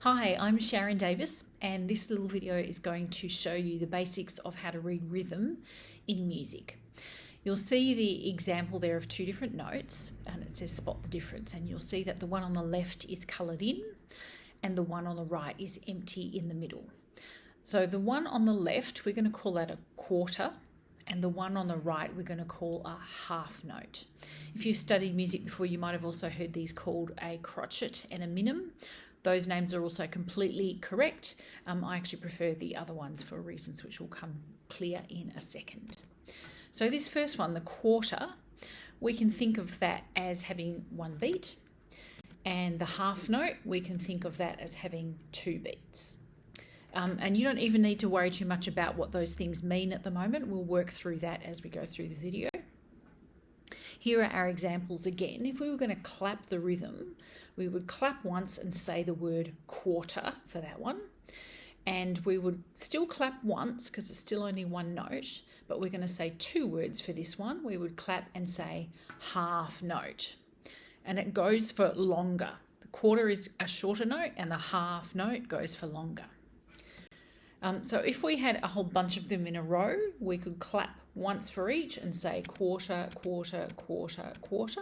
Hi, I'm Sharon Davis, and this little video is going to show you the basics of how to read rhythm in music. You'll see the example there of two different notes, and it says spot the difference, and you'll see that the one on the left is coloured in and the one on the right is empty in the middle. So the one on the left, we're going to call that a quarter, and the one on the right we're going to call a half note. If you've studied music before, you might have also heard these called a crotchet and a minim. Those names are also completely correct. I actually prefer the other ones for reasons which will come clear in a second. So this first one, the quarter, we can think of that as having one beat, and the half note, we can think of that as having two beats. And you don't even need to worry too much about what those things mean at the moment. We'll work through that as we go through the video. Here are our examples again. If we were going to clap the rhythm, we would clap once and say the word quarter for that one. And we would still clap once because it's still only one note, but we're going to say two words for this one. We would clap and say half note. And it goes for longer. The quarter is a shorter note and the half note goes for longer. So if we had a whole bunch of them in a row, we could clap once for each and say quarter, quarter, quarter, quarter.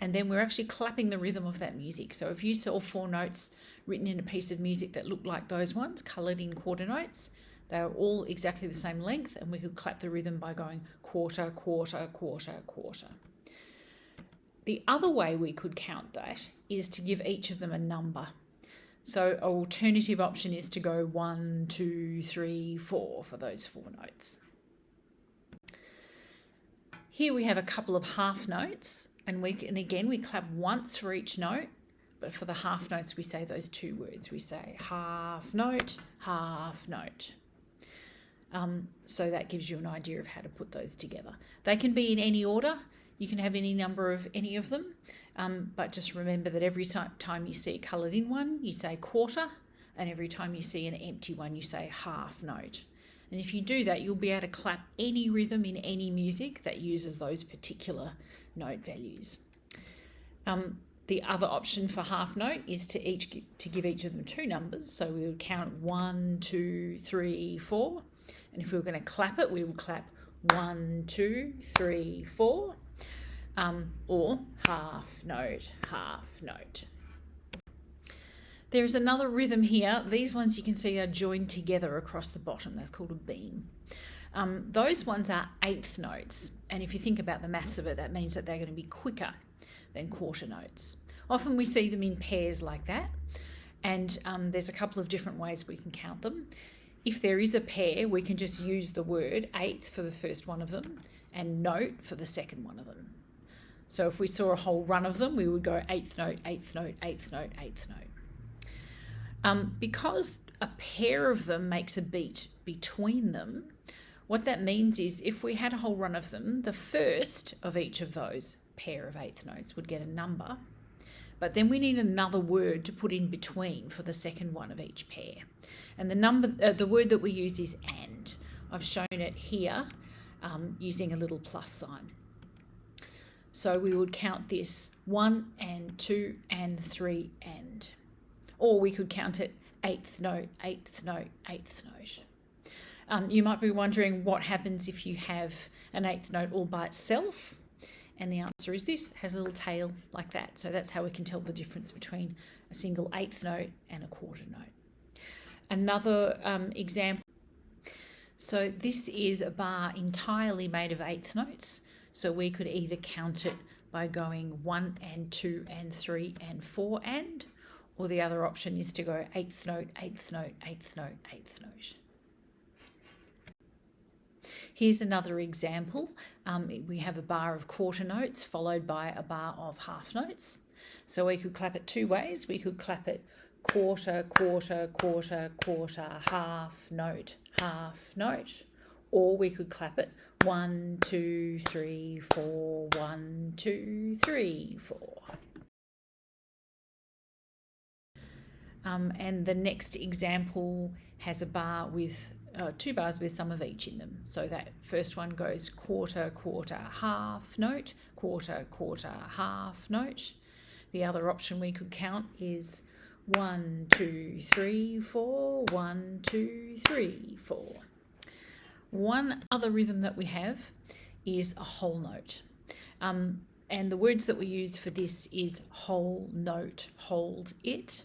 And then we're actually clapping the rhythm of that music. So if you saw four notes written in a piece of music that looked like those ones, coloured in quarter notes, they were all exactly the same length, and we could clap the rhythm by going quarter, quarter, quarter, quarter. The other way we could count that is to give each of them a number. So an alternative option is to go 1, 2, 3, 4 for those four notes. Here we have a couple of half notes, and again we clap once for each note, but for the half notes we say those two words. We say half note, half note. So that gives you an idea of how to put those together. They can be in any order. You can have any number of any of them, but just remember that every time you see a coloured in one, you say quarter, and every time you see an empty one, you say half note. And if you do that, you'll be able to clap any rhythm in any music that uses those particular note values. The other option for half note is to give each of them two numbers. So we would count 1, 2, 3, 4. And if we were going to clap it, we would clap 1, 2, 3, 4. Or half note, half note. There's another rhythm here. These ones you can see are joined together across the bottom. That's called a beam. Those ones are eighth notes. And if you think about the maths of it, that means that they're going to be quicker than quarter notes. Often we see them in pairs like that. And there's a couple of different ways we can count them. If there is a pair, we can just use the word eighth for the first one of them and note for the second one of them. So if we saw a whole run of them, we would go eighth note, eighth note, eighth note, eighth note. Because a pair of them makes a beat between them, what that means is if we had a whole run of them, the first of each of those pair of eighth notes would get a number, but then we need another word to put in between for the second one of each pair. And the word that we use is and. I've shown it here using a little plus sign. So we would count this 1 and 2 and 3 and. Or we could count it eighth note, eighth note, eighth note. You might be wondering what happens if you have an eighth note all by itself. And the answer is this, has a little tail like that. So that's how we can tell the difference between a single eighth note and a quarter note. Another example. So this is a bar entirely made of eighth notes. So we could either count it by going 1 and 2 and 3 and 4 and, or the other option is to go eighth note, eighth note, eighth note, eighth note. Here's another example. We have a bar of quarter notes followed by a bar of half notes. So we could clap it two ways. We could clap it quarter, quarter, quarter, quarter, half note, or we could clap it 1, 2, 3, 4, 1, 2, 3, 4. And the next example has a bar with two bars with some of each in them. So that first one goes quarter, quarter, half note, quarter, quarter, half note. The other option we could count is 1, 2, 3, 4, 1, 2, 3, 4. One other rhythm that we have is a whole note. And the words that we use for this is whole note, hold it.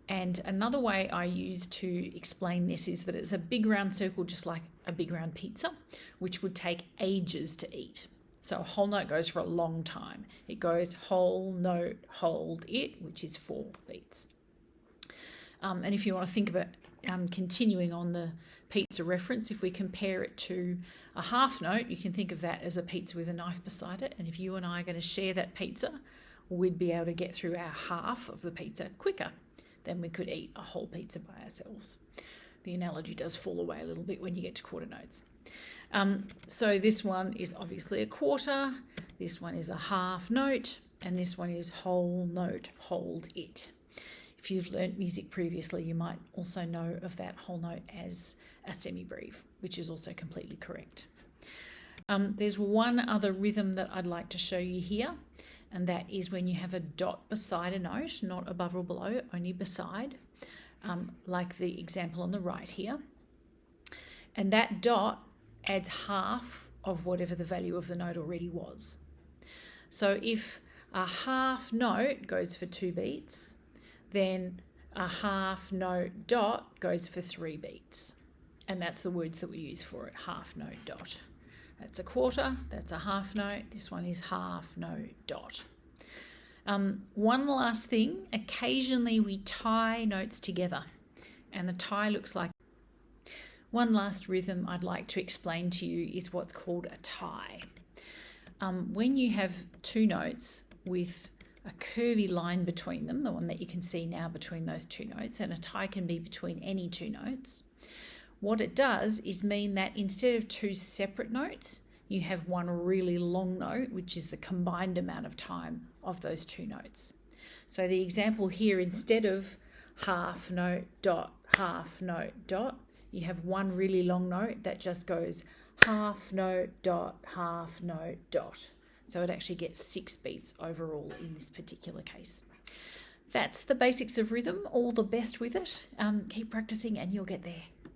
And another way I use to explain this is that it's a big round circle, just like a big round pizza, which would take ages to eat. So a whole note goes for a long time. It goes whole note, hold it, which is 4 beats. And if you want to think about continuing on the pizza reference, if we compare it to a half note, you can think of that as a pizza with a knife beside it. And if you and I are going to share that pizza, we'd be able to get through our half of the pizza quicker than we could eat a whole pizza by ourselves. The analogy does fall away a little bit when you get to quarter notes. So this one is obviously a quarter, this one is a half note, and this one is whole note, hold it. If you've learnt music previously, you might also know of that whole note as a semi-breve, which is also completely correct. There's one other rhythm that I'd like to show you here, and that is when you have a dot beside a note, not above or below, only beside, like the example on the right here. And that dot adds half of whatever the value of the note already was. So if a half note goes for 2 beats, then a half note dot goes for 3 beats. And that's the words that we use for it, half note dot. That's a quarter, that's a half note, this one is half note dot. One last thing, occasionally we tie notes together, and the tie looks like. One last rhythm I'd like to explain to you is what's called a tie. When you have 2 notes with a curvy line between them, the one that you can see now between those 2 notes, and a tie can be between any 2 notes, what it does is mean that instead of 2 separate notes, you have one really long note, which is the combined amount of time of those 2 notes. So the example here, instead of half note dot, you have one really long note that just goes half note dot, half note dot. So it actually gets 6 beats overall in this particular case. That's the basics of rhythm. All the best with it. Keep practicing and you'll get there.